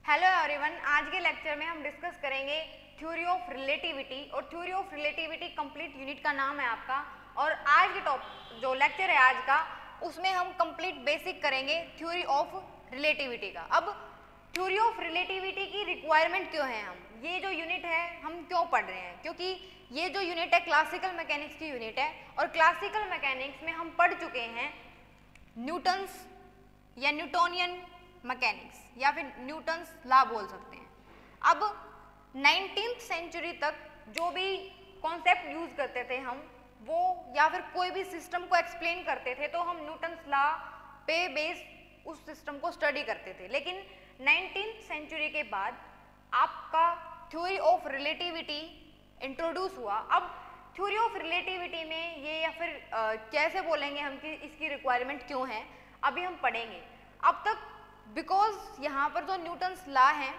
Hello everyone, आज के lecture में हम डिस्कस करेंगे थ्योरी ऑफ रिलेटिविटी और theory of relativity complete unit का नाम है आपका। और आज के जो लेक्चर है आज का, उसमें हम कंप्लीट बेसिक करेंगे थ्योरी ऑफ रिलेटिविटी का। अब थ्योरी ऑफ रिलेटिविटी की रिक्वायरमेंट क्यों है, हम ये जो यूनिट है हम क्यों पढ़ रहे हैं, क्योंकि ये जो यूनिट है क्लासिकल मैकेनिक्स की यूनिट है और क्लासिकल मैकेनिक्स में हम पढ़ चुके हैं न्यूटन्स या न्यूटोनियन मैकेनिक्स या फिर न्यूटन्स लॉ बोल सकते हैं। अब 19th सेंचुरी तक जो भी कॉन्सेप्ट यूज करते थे हम वो, या फिर कोई भी सिस्टम को एक्सप्लेन करते थे तो हम न्यूटन्स लॉ पे बेस उस सिस्टम को स्टडी करते थे। लेकिन 19th सेंचुरी के बाद आपका थ्योरी ऑफ रिलेटिविटी इंट्रोड्यूस हुआ। अब थ्योरी ऑफ रिलेटिविटी में ये या फिर कैसे बोलेंगे हम कि इसकी रिक्वायरमेंट क्यों है, अभी हम पढ़ेंगे। अब तक बिकॉज यहाँ पर जो न्यूटन्स लॉ है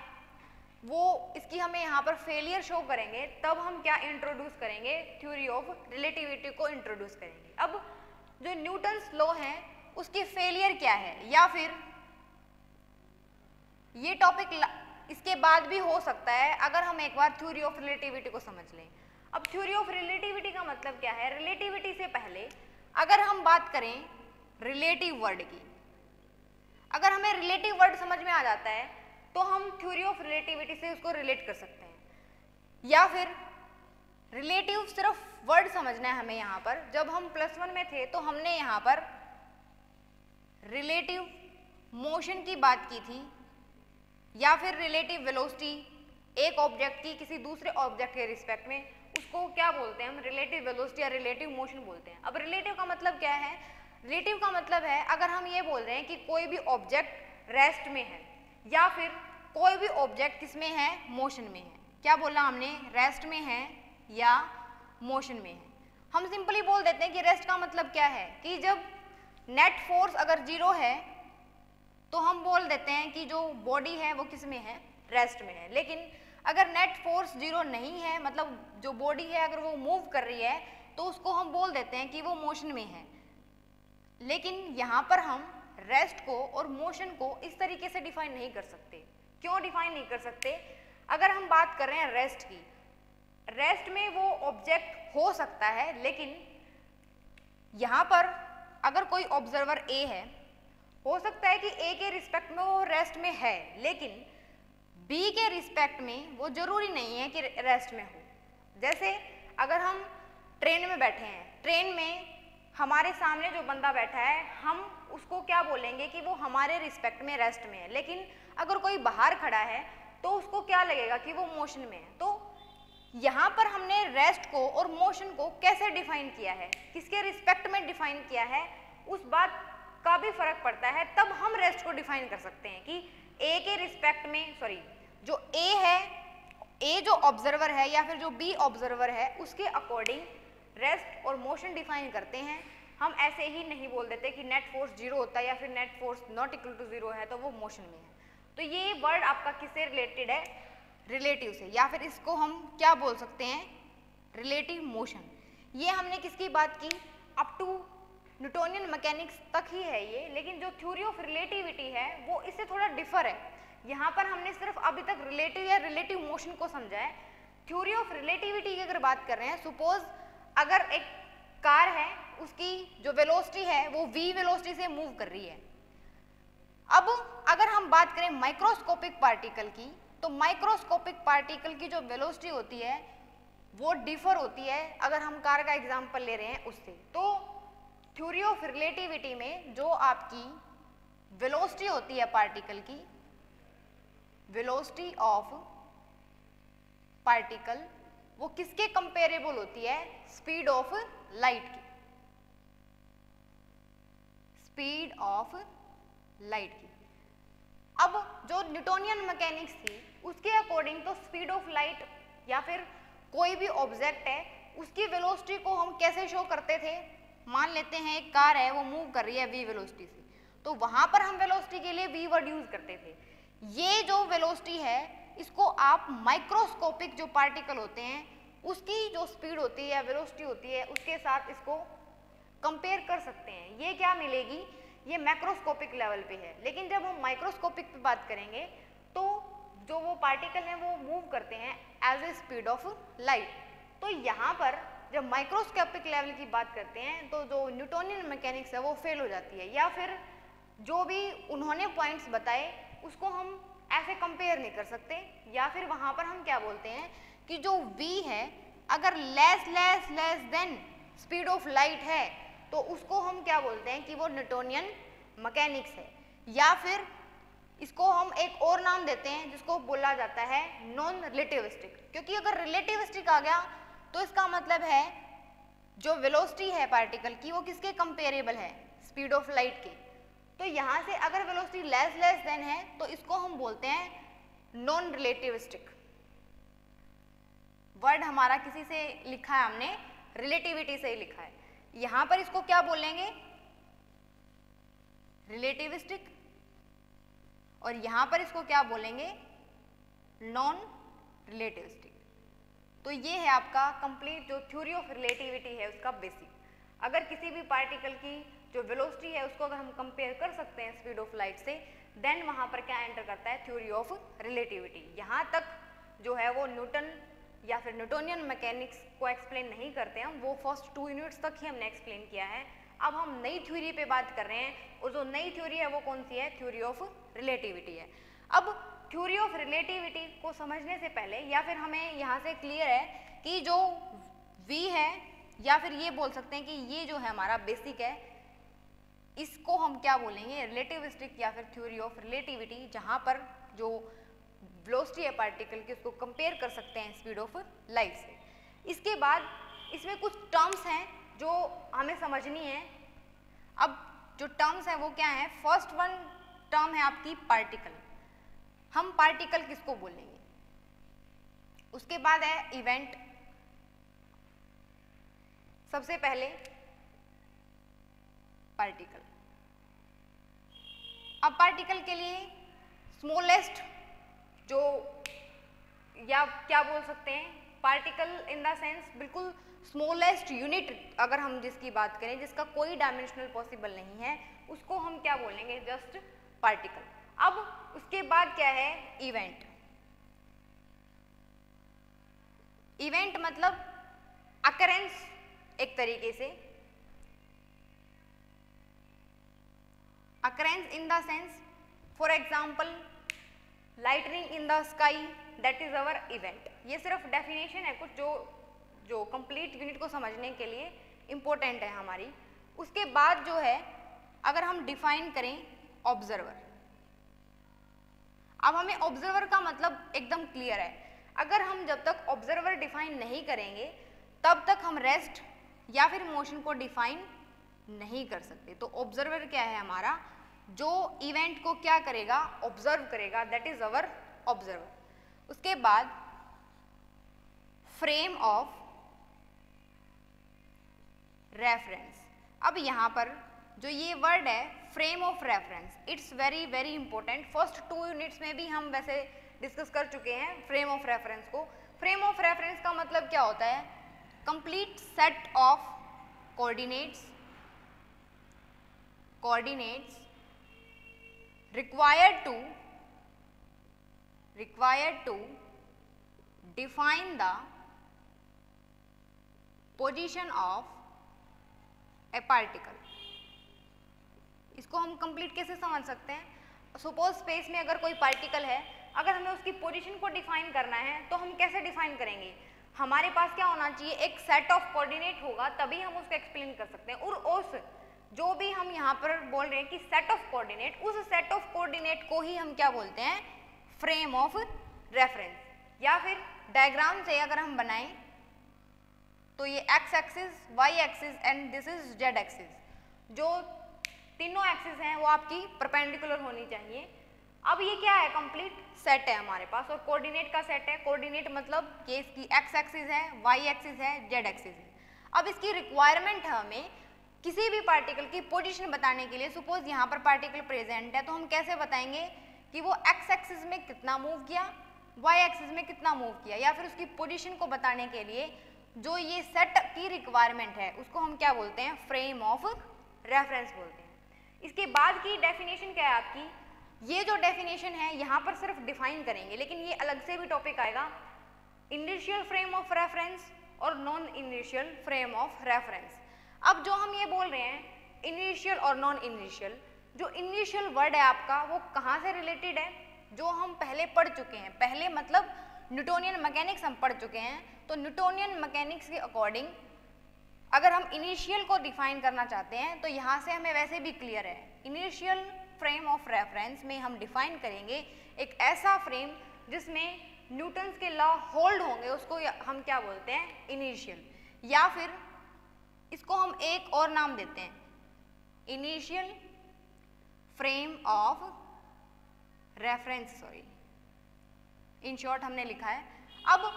वो इसकी हमें यहाँ पर फेलियर शो करेंगे, तब हम क्या इंट्रोड्यूस करेंगे, थ्योरी ऑफ रिलेटिविटी को इंट्रोड्यूस करेंगे। अब जो न्यूटन्स लॉ है उसकी फेलियर क्या है, या फिर ये टॉपिक इसके बाद भी हो सकता है अगर हम एक बार थ्योरी ऑफ रिलेटिविटी को समझ लें। अब थ्योरी ऑफ रिलेटिविटी का मतलब क्या है, रिलेटिविटी से पहले अगर हम बात करें रिलेटिव वर्ड की, अगर हमें रिलेटिव वर्ड समझ में आ जाता है तो हम थ्योरी ऑफ रिलेटिविटी से उसको रिलेट कर सकते हैं। या फिर रिलेटिव सिर्फ वर्ड समझना है हमें यहाँ पर। जब हम +1 में थे तो हमने यहाँ पर रिलेटिव मोशन की बात की थी, या फिर रिलेटिव वेलोसिटी एक ऑब्जेक्ट की किसी दूसरे ऑब्जेक्ट के रिस्पेक्ट में, उसको क्या बोलते हैं हम, रिलेटिव वेलोसिटी या रिलेटिव मोशन बोलते हैं। अब रिलेटिव का मतलब क्या है, रिलेटिव का मतलब है अगर हम ये बोल रहे हैं कि कोई भी ऑब्जेक्ट रेस्ट में है या फिर कोई भी ऑब्जेक्ट किसमें है, मोशन में है। क्या बोला हमने, रेस्ट में है या मोशन में है। हम सिंपली बोल देते हैं कि रेस्ट का मतलब क्या है कि जब नेट फोर्स अगर 0 है तो हम बोल देते हैं कि जो बॉडी है वो किस में है, रेस्ट में है। लेकिन अगर नेट फोर्स 0 नहीं है, मतलब जो बॉडी है अगर वो मूव कर रही है तो उसको हम बोल देते हैं कि वो मोशन में है। लेकिन यहाँ पर हम रेस्ट को और मोशन को इस तरीके से डिफाइन नहीं कर सकते। क्यों डिफाइन नहीं कर सकते, अगर हम बात कर रहे हैं रेस्ट की, रेस्ट में वो ऑब्जेक्ट हो सकता है, लेकिन यहाँ पर अगर कोई ऑब्जर्वर ए है, हो सकता है कि ए के रिस्पेक्ट में वो रेस्ट में है, लेकिन बी के रिस्पेक्ट में वो जरूरी नहीं है कि रेस्ट में हो। जैसे अगर हम ट्रेन में बैठे हैं, ट्रेन में हमारे सामने जो बंदा बैठा है हम उसको क्या बोलेंगे कि वो हमारे रिस्पेक्ट में रेस्ट में है, लेकिन अगर कोई बाहर खड़ा है तो उसको क्या लगेगा कि वो मोशन में है। तो यहाँ पर हमने रेस्ट को और मोशन को कैसे डिफाइन किया है, किसके रिस्पेक्ट में डिफाइन किया है, उस बात का भी फर्क पड़ता है। तब हम रेस्ट को डिफाइन कर सकते हैं कि ए के रिस्पेक्ट में, सॉरी जो ए है, ए जो ऑब्जर्वर है या फिर जो बी ऑब्जर्वर है, उसके अकॉर्डिंग रेस्ट और मोशन डिफाइन करते हैं। हम ऐसे ही नहीं बोल देते कि नेट फोर्स 0 होता है या फिर net force not equal to 0 है तो वो मोशन में है। तो ये वर्ड आपका किससे रिलेटेड है, रिलेटिव से, या फिर इसको हम क्या बोल सकते हैं, रिलेटिव मोशन। ये हमने किसकी बात की, अप टू न्यूटोनियन मैकेनिक्स तक ही है ये। लेकिन जो थ्योरी ऑफ रिलेटिविटी है वो इससे थोड़ा डिफर है। यहाँ पर हमने सिर्फ अभी तक रिलेटिव या रिलेटिव मोशन को समझा है। थ्योरी ऑफ रिलेटिविटी की अगर बात कर रहे हैं, सपोज अगर एक कार है, उसकी जो वेलोसिटी है वो v वेलोसिटी से मूव कर रही है। अब अगर हम बात करें माइक्रोस्कोपिक पार्टिकल की, तो माइक्रोस्कोपिक पार्टिकल की जो वेलोसिटी होती है वो डिफर होती है, अगर हम कार का एग्जांपल ले रहे हैं उससे। तो थ्योरी ऑफ रिलेटिविटी में जो आपकी वेलोसिटी होती है पार्टिकल की, वेलोसिटी ऑफ पार्टिकल, वो किसके कंपेरेबल होती है, स्पीड ऑफ लाइट की, स्पीड ऑफ लाइट की। अब जो न्यूटोनियन मैकेनिक्स थी उसके अकॉर्डिंग तो स्पीड ऑफ लाइट या फिर कोई भी ऑब्जेक्ट है उसकी वेलोसिटी को हम कैसे शो करते थे, मान लेते हैं एक कार है वो मूव कर रही है v वेलोसिटी से, तो वहां पर हम वेलोसिटी के लिए v वर्ड यूज करते थे। ये जो वेलोसिटी है इसको आप माइक्रोस्कोपिक जो पार्टिकल होते हैं उसकी जो स्पीड होती है या वेलोसिटी होती है उसके साथ इसको कंपेयर कर सकते हैं। ये क्या मिलेगी, ये मैक्रोस्कोपिक लेवल पे है। लेकिन जब हम माइक्रोस्कोपिक पे बात करेंगे तो जो वो पार्टिकल हैं वो मूव करते हैं as a speed of light. तो यहाँ पर जब माइक्रोस्कोपिक लेवल की बात करते हैं तो जो न्यूटोनियन मैकेनिक्स है वो फेल हो जाती है, या फिर जो भी उन्होंने पॉइंट्स बताए उसको हम ऐसे कंपेयर नहीं कर सकते, या फिर वहाँ पर हम क्या बोलते हैं कि जो v है अगर less than speed of light है तो उसको हम क्या बोलते हैं कि वो न्यूटोनियन मैकेनिक्स है, या फिर इसको हम एक और नाम देते हैं जिसको बोला जाता है नॉन रिलेटिविस्टिक। क्योंकि अगर रिलेटिविस्टिक आ गया तो इसका मतलब है जो वेलोसिटी है पार्टिकल की वो किसके कंपेरेबल है, स्पीड ऑफ लाइट के। तो यहाँ से अगर वेलोसिटी लेस देन है तो इसको हम बोलते हैं नॉन रिलेटिविस्टिक। वर्ड हमारा किसी से लिखा है हमने, रिलेटिविटी से ही लिखा है, यहाँ पर इसको क्या बोलेंगे, रिलेटिविस्टिक, और यहाँ पर इसको क्या बोलेंगे, नॉन रिलेटिविस्टिक। तो ये है आपका कंप्लीट जो थ्योरी ऑफ रिलेटिविटी है उसका बेसिक। अगर किसी भी पार्टिकल की जो वेलोसिटी है उसको अगर हम कंपेयर कर सकते हैं स्पीड ऑफ लाइट से, देन वहाँ पर क्या एंटर करता है, थ्योरी ऑफ रिलेटिविटी। यहाँ तक जो है वो न्यूटन या फिर न्यूटोनियन मैकेनिक्स को एक्सप्लेन नहीं करते हैं, वो फर्स्ट 2 यूनिट्स तक ही हमने एक्सप्लेन किया है। अब हम नई थ्योरी पे बात कर रहे हैं, और जो नई थ्योरी है वो कौन सी है, थ्योरी ऑफ रिलेटिविटी है। अब थ्योरी ऑफ रिलेटिविटी को समझने से पहले, या फिर हमें यहाँ से क्लियर है कि जो v है, या फिर ये बोल सकते हैं कि ये जो है हमारा बेसिक है, इसको हम क्या बोलेंगे, रिलेटिविस्टिक या फिर थ्योरी ऑफ रिलेटिविटी, जहाँ पर जो वेलोसिटी है पार्टिकल की उसको कंपेयर कर सकते हैं स्पीड ऑफ लाइट से। इसके बाद इसमें कुछ टर्म्स हैं जो हमें समझनी है। अब जो टर्म्स हैं वो क्या है, फर्स्ट वन टर्म है आपकी पार्टिकल। हम पार्टिकल किसको बोलेंगे, उसके बाद है इवेंट। सबसे पहले पार्टिकल। अब पार्टिकल के लिए स्मॉलेस्ट जो, या क्या बोल सकते हैं, पार्टिकल इन द सेंस बिल्कुल स्मॉलेस्ट यूनिट अगर हम जिसकी बात करें, जिसका कोई डायमेंशनल पॉसिबल नहीं है, उसको हम क्या बोलेंगे, जस्ट पार्टिकल। अब उसके बाद क्या है, इवेंट। इवेंट मतलब अकरेंस एक तरीके से, occurrence in the sense for example lightning in the sky, that is our event. ये सिर्फ डेफिनेशन है कुछ जो कंप्लीट यूनिट को समझने के लिए इम्पोर्टेंट है हमारी। उसके बाद जो है अगर हम डिफाइन करें ऑब्जर्वर, अब हमें ऑब्जर्वर का मतलब एकदम क्लियर है। अगर हम जब तक ऑब्जर्वर डिफाइन नहीं करेंगे तब तक हम रेस्ट या फिर मोशन को डिफाइन नहीं कर सकते। तो ऑब्जर्वर क्या है हमारा, जो इवेंट को क्या करेगा, ऑब्जर्व करेगा, दैट इज अवर ऑब्जर्वर। उसके बाद फ्रेम ऑफ रेफरेंस। अब यहाँ पर जो ये वर्ड है frame of reference, it's very important. First 2 units में भी हम वैसे डिस्कस कर चुके हैं फ्रेम ऑफ रेफरेंस को। फ्रेम ऑफ रेफरेंस का मतलब क्या होता है, complete set of coordinates required to define the position of a particle। इसको हम कंप्लीट कैसे समझ सकते हैं, सपोज स्पेस में अगर कोई पार्टिकल है, अगर हमें उसकी पोजीशन को डिफाइन करना है तो हम कैसे डिफाइन करेंगे, हमारे पास क्या होना चाहिए, एक सेट ऑफ कोऑर्डिनेट होगा, तभी हम उसको एक्सप्लेन कर सकते हैं। और उस जो भी हम यहाँ पर बोल रहे हैं कि सेट ऑफ कोऑर्डिनेट, उस सेट ऑफ कोऑर्डिनेट को ही हम क्या बोलते हैं, फ्रेम ऑफ रेफरेंस। या फिर डायग्राम से अगर हम बनाएं तो ये x axis, y axis and this is z axis, जो तीनों एक्सिस हैं वो आपकी परपेंडिकुलर होनी चाहिए। अब ये क्या है, कंप्लीट सेट है हमारे पास, और कोऑर्डिनेट का सेट है। कोऑर्डिनेट मतलब ये इसकी एक्स एक्सिस है, वाई एक्सिस है, जेड एक्सिस है। अब इसकी रिक्वायरमेंट है हमें किसी भी पार्टिकल की पोजीशन बताने के लिए। सपोज यहाँ पर पार्टिकल प्रेजेंट है तो हम कैसे बताएंगे कि वो एक्स एक्सिस में कितना मूव किया, वाई एक्सिस में कितना मूव किया, या फिर उसकी पोजीशन को बताने के लिए जो ये सेट की रिक्वायरमेंट है उसको हम क्या बोलते हैं, फ्रेम ऑफ रेफरेंस बोलते हैं। इसके बाद की डेफिनेशन क्या है आपकी, ये जो डेफिनेशन है यहाँ पर सिर्फ डिफाइन करेंगे, लेकिन ये अलग से भी टॉपिक आएगा, इनिशियल फ्रेम ऑफ रेफरेंस और non inertial frame of reference. अब जो हम ये बोल रहे हैं इनिशियल और नॉन इनिशियल, जो इनिशियल वर्ड है आपका वो कहाँ से रिलेटेड है, जो हम पहले पढ़ चुके हैं, पहले मतलब न्यूटोनियन मैकेनिक्स हम पढ़ चुके हैं, तो न्यूटोनियन मैकेनिक्स के अकॉर्डिंग अगर हम इनिशियल को डिफाइन करना चाहते हैं तो यहाँ से हमें वैसे भी क्लियर है, इनिशियल फ्रेम ऑफ रेफरेंस में हम डिफाइन करेंगे एक ऐसा फ्रेम जिसमें न्यूटन्स के लॉ होल्ड होंगे, उसको हम क्या बोलते हैं, इनिशियल। या फिर इसको हम एक और नाम देते हैं, initial frame of reference, sorry in short हमने लिखा है। अब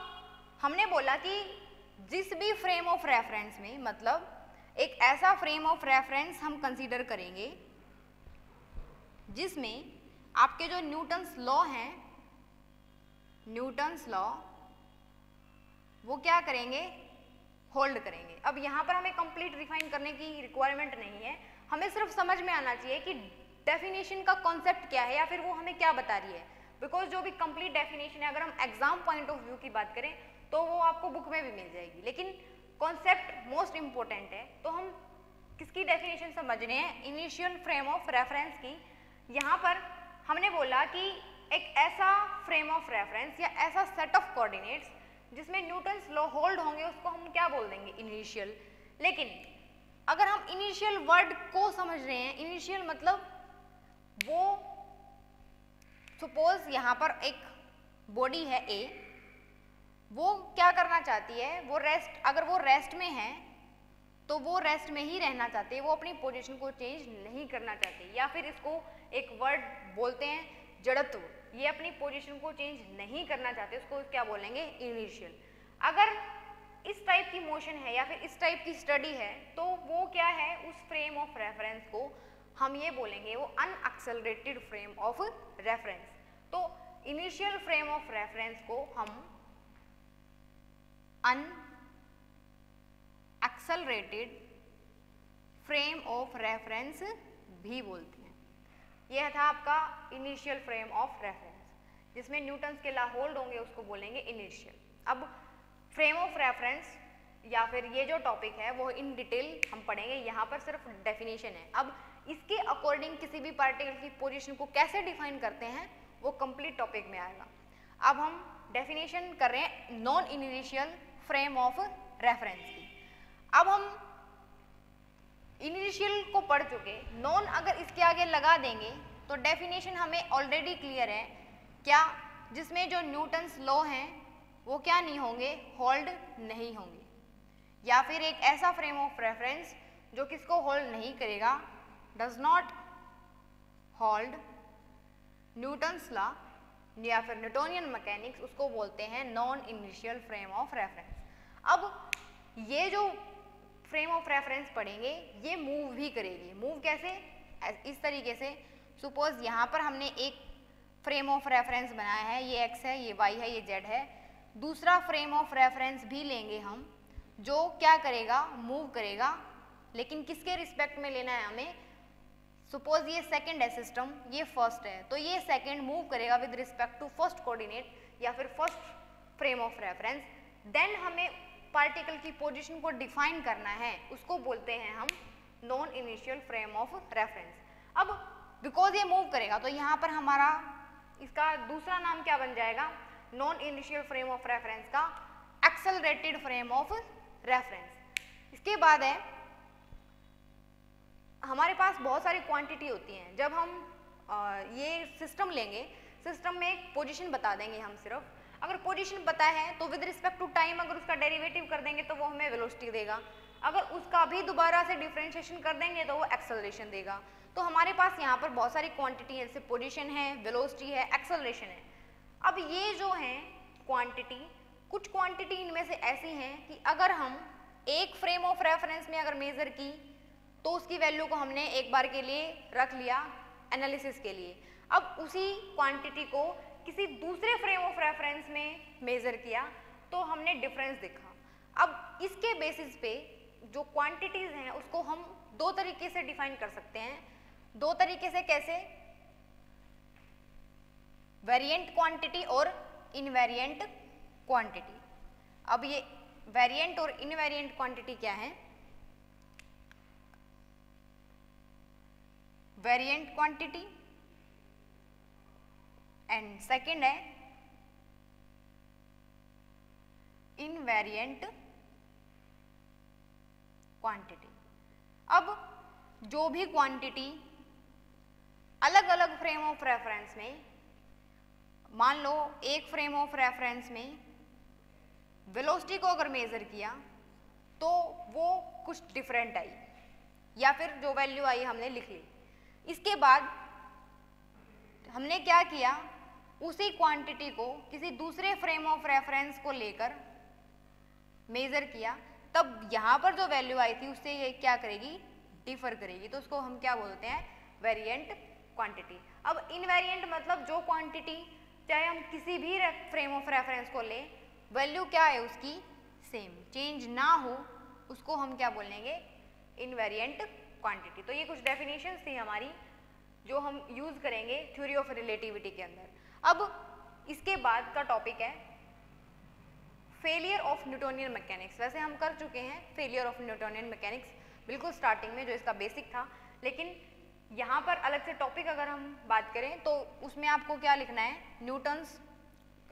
हमने बोला कि जिस भी फ्रेम ऑफ रेफरेंस में, मतलब एक ऐसा फ्रेम ऑफ रेफरेंस हम कंसीडर करेंगे जिसमें आपके जो न्यूटन्स लॉ हैं, न्यूटन्स लॉ वो क्या करेंगे, होल्ड करेंगे। अब यहाँ पर हमें कंप्लीट डिफाइन करने की रिक्वायरमेंट नहीं है, हमें सिर्फ समझ में आना चाहिए कि डेफिनेशन का कॉन्सेप्ट क्या है या फिर वो हमें क्या बता रही है। बिकॉज जो भी कंप्लीट डेफिनेशन है, अगर हम एग्जाम पॉइंट ऑफ व्यू की बात करें तो वो आपको बुक में भी मिल जाएगी, लेकिन कॉन्सेप्ट मोस्ट इंपॉर्टेंट है। तो हम किसकी डेफिनेशन समझ रहे हैं, इनिशियल फ्रेम ऑफ रेफरेंस की। यहाँ पर हमने बोला कि एक ऐसा फ्रेम ऑफ रेफरेंस या ऐसा सेट ऑफ कोऑर्डिनेट्स जिसमें न्यूटन्स लॉ होल्ड होंगे, उसको हम क्या बोल देंगे, इनिशियल। लेकिन अगर हम इनिशियल वर्ड को समझ रहे हैं, इनिशियल मतलब वो, सपोज यहाँ पर एक बॉडी है ए, वो क्या करना चाहती है, वो रेस्ट, अगर वो रेस्ट में है तो वो रेस्ट में ही रहना चाहते हैं, वो अपनी पोजीशन को चेंज नहीं करना चाहते, या फिर इसको एक वर्ड बोलते हैं जड़त्व, ये अपनी पोजीशन को चेंज नहीं करना चाहते, उसको क्या बोलेंगे, इनिशियल। अगर इस टाइप की मोशन है या फिर इस टाइप की स्टडी है तो वो क्या है, उस फ्रेम ऑफ रेफरेंस को हम ये बोलेंगे वो अनएक्सेलरेटेड फ्रेम ऑफ रेफरेंस। तो इनिशियल फ्रेम ऑफ रेफरेंस को हम अनएक्सेलरेटेड फ्रेम ऑफ रेफरेंस भी बोलते हैं। यह था आपका इनिशियल फ्रेम ऑफ रेफरेंस, जिसमें न्यूटन्स के लॉ होल्ड होंगे, उसको बोलेंगे इनिशियल। अब फ्रेम ऑफ रेफरेंस या फिर ये जो टॉपिक है वो इन डिटेल हम पढ़ेंगे, यहाँ पर सिर्फ डेफिनेशन है। अब इसके अकॉर्डिंग किसी भी पार्टिकल की पोजीशन को कैसे डिफाइन करते हैं वो कंप्लीट टॉपिक में आएगा। अब हम डेफिनेशन कर रहे हैं non inertial frame of reference की। अब हम इनिशियल को पढ़ चुके, नॉन अगर इसके आगे लगा देंगे तो डेफिनेशन हमें ऑलरेडी क्लियर है क्या, जिसमें जो न्यूटन्स लॉ हैं वो क्या नहीं होंगे, होल्ड नहीं होंगे। या फिर एक ऐसा फ्रेम ऑफ रेफरेंस जो किसको होल्ड नहीं करेगा, does not hold Newton's law या फिर न्यूटोनियन मैकेनिक्स, उसको बोलते हैं non inertial frame of reference. अब ये जो फ्रेम ऑफ रेफरेंस पढ़ेंगे ये मूव भी करेगी। मूव कैसे, इस तरीके से, सपोज यहाँ पर हमने एक फ्रेम ऑफ रेफरेंस बनाया है, ये एक्स है, ये वाई है, ये जेड है। दूसरा फ्रेम ऑफ रेफरेंस भी लेंगे हम जो क्या करेगा, मूव करेगा, लेकिन किसके रिस्पेक्ट में लेना है हमें, सपोज ये सेकंड है सिस्टम, ये फर्स्ट है, तो ये सेकंड मूव करेगा with respect to first coordinate या फिर first frame of reference. Then हमें पार्टिकल की पोजीशन को डिफाइन करना है, उसको बोलते हैं हम non inertial frame of reference. अब बिकॉज ये मूव करेगा तो यहाँ पर हमारा इसका दूसरा नाम क्या बन जाएगा, non inertial frame of reference का एक्सेलरेटेड फ्रेम ऑफ रेफरेंस। इसके बाद है हमारे पास बहुत सारी क्वांटिटी होती हैं। जब हम ये सिस्टम लेंगे, सिस्टम में एक पोजीशन बता देंगे हम सिर्फ, अगर पोजीशन पता है तो विद रिस्पेक्ट टू टाइम अगर उसका डेरिवेटिव कर देंगे तो वो हमें वेलोसिटी देगा, अगर उसका भी दोबारा से डिफरेंशिएशन कर देंगे तो वो एक्सेलरेशन देगा। तो हमारे पास यहाँ पर बहुत सारी क्वांटिटी है, जैसे पोजीशन है, वेलोसिटी है, एक्सेलरेशन है। अब ये जो है क्वांटिटी, कुछ क्वांटिटी इनमें से ऐसी हैं कि अगर हम एक फ्रेम ऑफ रेफरेंस में अगर मेजर की तो उसकी वैल्यू को हमने एक बार के लिए रख लिया एनालिसिस के लिए, अब उसी क्वांटिटी को किसी दूसरे फ्रेम ऑफ रेफरेंस में मेजर किया तो हमने डिफरेंस देखा। अब इसके बेसिस पे जो क्वांटिटीज हैं उसको हम दो तरीके से डिफाइन कर सकते हैं। दो तरीके से कैसे, वेरिएंट क्वांटिटी और इनवेरिएंट क्वांटिटी। अब ये वेरिएंट और इनवेरिएंट क्वांटिटी क्या है? वेरिएंट क्वांटिटी एंड सेकंड है इनवेरिएंट क्वांटिटी। अब जो भी क्वांटिटी अलग अलग फ्रेम ऑफ रेफरेंस में, मान लो एक फ्रेम ऑफ रेफरेंस में वेलोसिटी को अगर मेजर किया तो वो कुछ डिफरेंट आई या फिर जो वैल्यू आई हमने लिख ली। इसके बाद हमने क्या किया, उसी क्वांटिटी को किसी दूसरे फ्रेम ऑफ रेफरेंस को लेकर मेजर किया, तब यहाँ पर जो वैल्यू आई थी उससे ये क्या करेगी, डिफर करेगी, तो उसको हम क्या बोलते हैं, वेरिएंट क्वांटिटी। अब इनवेरिएंट मतलब जो क्वांटिटी चाहे हम किसी भी फ्रेम ऑफ रेफरेंस को लें, वैल्यू क्या है उसकी सेम, चेंज ना हो, उसको हम क्या बोलेंगे, इनवेरिएंट क्वांटिटी। तो ये कुछ डेफिनेशंस थी हमारी जो हम यूज करेंगे थ्योरी ऑफ रिलेटिविटी के अंदर। अब इसके बाद का टॉपिक है फेलियर ऑफ न्यूटोनियन मैकेनिक्स। वैसे हम कर चुके हैं फेलियर ऑफ न्यूटोनियन मैकेनिक्स बिल्कुल स्टार्टिंग में, जो इसका बेसिक था, लेकिन यहाँ पर अलग से टॉपिक अगर हम बात करें तो उसमें आपको क्या लिखना है, न्यूटन्स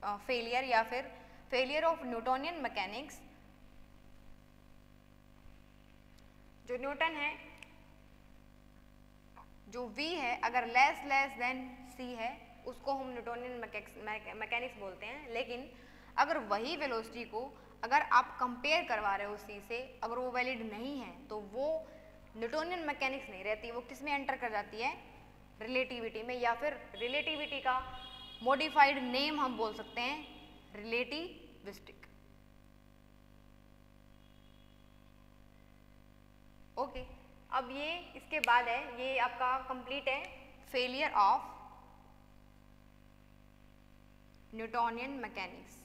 फेलियर या फिर फेलियर ऑफ न्यूटोनियन मैकेनिक्स। जो न्यूटन है, जो V है, अगर लेस देन C है, उसको हम न्यूटोनियन मैकेनिक्स बोलते हैं। लेकिन अगर वही वेलोसिटी को अगर आप कंपेयर करवा रहे हो C से, अगर वो वैलिड नहीं है तो वो न्यूटोनियन मैकेनिक्स नहीं रहती, वो किस में एंटर कर जाती है, रिलेटिविटी में, या फिर रिलेटिविटी का मॉडिफाइड नेम हम बोल सकते हैं रिलेटिविस्टिक। ओके, अब ये इसके बाद है, ये आपका कंप्लीट है फेलियर ऑफ न्यूटोनियन मैकेनिक्स।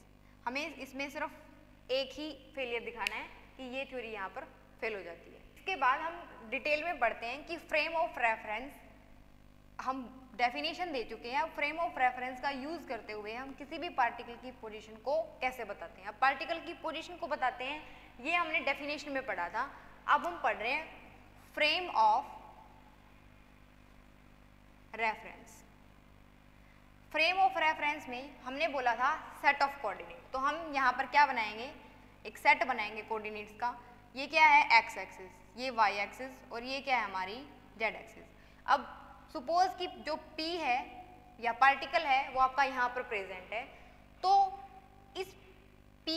हमें इसमें सिर्फ एक ही फेलियर दिखाना है कि ये थ्योरी यहाँ पर फेल हो जाती है। इसके बाद हम डिटेल में पढ़ते हैं कि फ्रेम ऑफ रेफरेंस, हम डेफिनेशन दे चुके हैं। अब फ्रेम ऑफ रेफरेंस का यूज करते हुए हम किसी भी पार्टिकल की पोजीशन को कैसे बताते हैं। अब पार्टिकल की पोजीशन को बताते हैं, ये हमने डेफिनेशन में पढ़ा था। अब हम पढ़ रहे हैं frame of reference. Frame of reference में हमने बोला था सेट ऑफ कोऑर्डिनेट, तो हम यहाँ पर क्या बनाएंगे, एक सेट बनाएंगे कोऑर्डिनेट्स का। ये क्या है, एक्स एक्सिस, ये वाई एक्सिस, और ये क्या है हमारी जेड एक्सिस। अब सपोज कि जो P है या पार्टिकल है वो आपका यहाँ पर प्रेजेंट है, तो इस P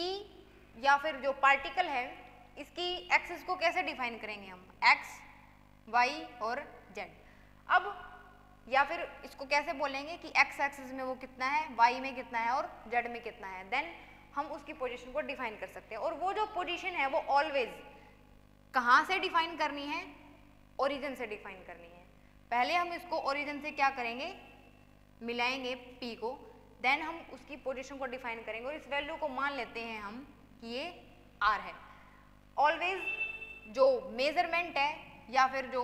या फिर जो पार्टिकल है इसकी एक्सिस को कैसे डिफाइन करेंगे हम, एक्स, वाई और जेड। अब या फिर इसको कैसे बोलेंगे कि एक्स एक्सिस में वो कितना है, वाई में कितना है और जेड में कितना है, देन हम उसकी पोजीशन को डिफाइन कर सकते हैं। और वो जो पोजीशन है वो ऑलवेज कहाँ से डिफाइन करनी है, ओरिजिन से डिफाइन करनी है। पहले हम इसको ओरिजिन से क्या करेंगे, मिलाएंगे P को, देन हम उसकी पोजीशन को डिफाइन करेंगे और इस वैल्यू को मान लेते हैं हम कि ये R है। ऑलवेज जो मेजरमेंट है या फिर जो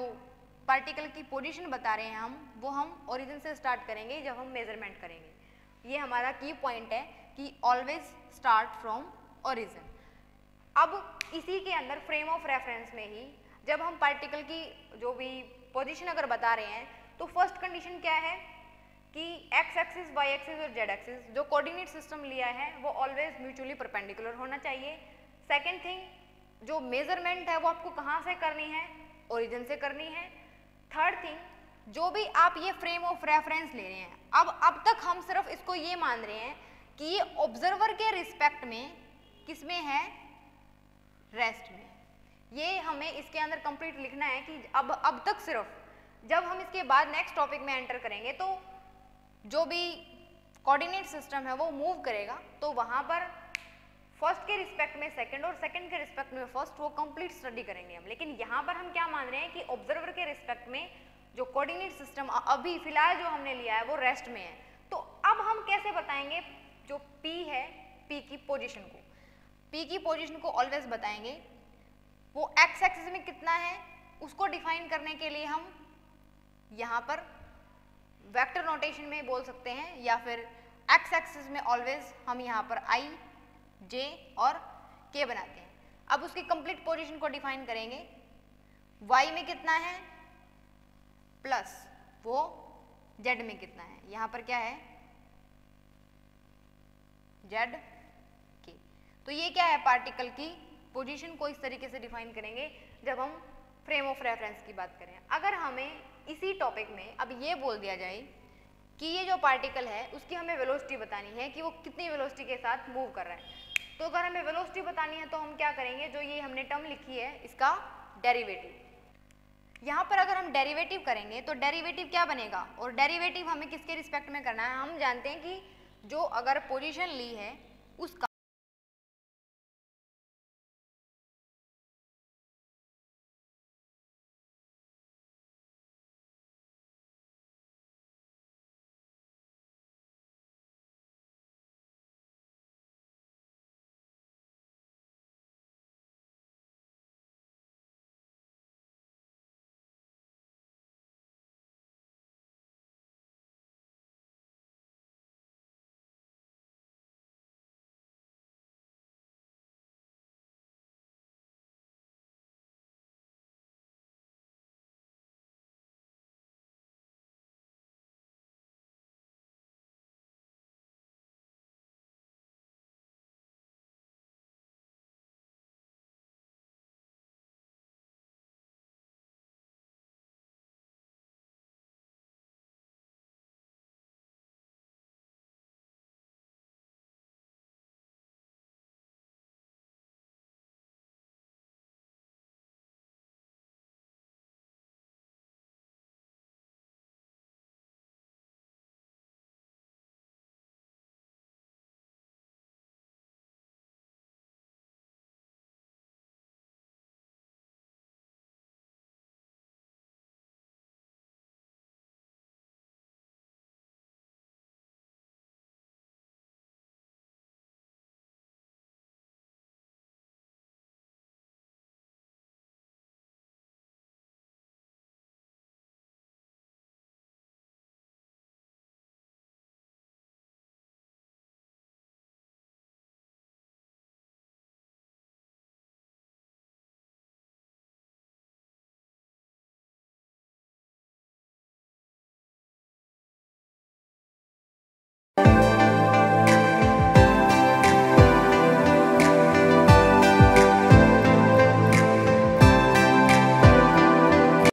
पार्टिकल की पोजीशन बता रहे हैं वो हम ओरिजिन से स्टार्ट करेंगे जब हम मेजरमेंट करेंगे। ये हमारा की पॉइंट है कि ऑलवेज स्टार्ट फ्रॉम ओरिजिन। अब इसी के अंदर फ्रेम ऑफ रेफरेंस में ही जब हम पार्टिकल की जो भी पोजीशन अगर बता रहे हैं तो फर्स्ट कंडीशन क्या है कि एक्स एक्सिस, वाई एक्सिस और जेड एक्सिस जो कोऑर्डिनेट सिस्टम लिया है वो ऑलवेज म्यूचुअली परपेंडिकुलर होना चाहिए। सेकेंड थिंग, जो मेजरमेंट है वो आपको कहाँ से करनी है, ओरिजिन से करनी है। थर्ड थिंग, जो भी आप ये फ्रेम ऑफ रेफरेंस ले रहे हैं, अब तक हम सिर्फ इसको ये मान रहे हैं कि ये ऑब्जर्वर के रिस्पेक्ट में किसमें है, रेस्ट में। ये हमें इसके अंदर कंप्लीट लिखना है कि अब तक सिर्फ, जब हम इसके बाद नेक्स्ट टॉपिक में एंटर करेंगे तो जो भी कोऑर्डिनेट सिस्टम है वो मूव करेगा, तो वहां पर फर्स्ट के रिस्पेक्ट में सेकंड और सेकंड के रिस्पेक्ट में फर्स्ट, वो कंप्लीट स्टडी करेंगे हम। लेकिन यहाँ पर हम क्या मान रहे हैं कि ऑब्जर्वर के रिस्पेक्ट में जो कोऑर्डिनेट सिस्टम अभी फिलहाल जो हमने लिया है वो रेस्ट में है। तो अब हम कैसे बताएंगे जो P है, P की पोजीशन को, P की पोजीशन को ऑलवेज बताएंगे। वो एक्स एक्सिस में कितना है उसको डिफाइन करने के लिए हम यहाँ पर वेक्टर नोटेशन में बोल सकते हैं, या फिर एक्स एक्सिस में ऑलवेज हम यहाँ पर आई, जे और के बनाते हैं। अब उसकी कंप्लीट पोजीशन को डिफाइन करेंगे। वाई में कितना है प्लस वो जेड में कितना है, यहाँ पर क्या है जेड के। तो ये क्या है, पार्टिकल की पोजीशन को इस तरीके से डिफाइन करेंगे जब हम फ्रेम ऑफ रेफरेंस की बात करें। अगर हमें इसी टॉपिक में अब ये बोल दिया जाए कि ये जो पार्टिकल है उसकी हमें वेलोसिटी बतानी है कि वो कितनी वेलोसिटी के साथ मूव कर रहा है, तो अगर हमें वेलोसिटी बतानी है तो हम क्या करेंगे, जो ये हमने टर्म लिखी है इसका डेरिवेटिव। यहाँ पर अगर हम डेरिवेटिव करेंगे तो डेरिवेटिव क्या बनेगा, और डेरिवेटिव हमें किसके रिस्पेक्ट में करना है, हम जानते हैं कि जो अगर पोजीशन ली है उसका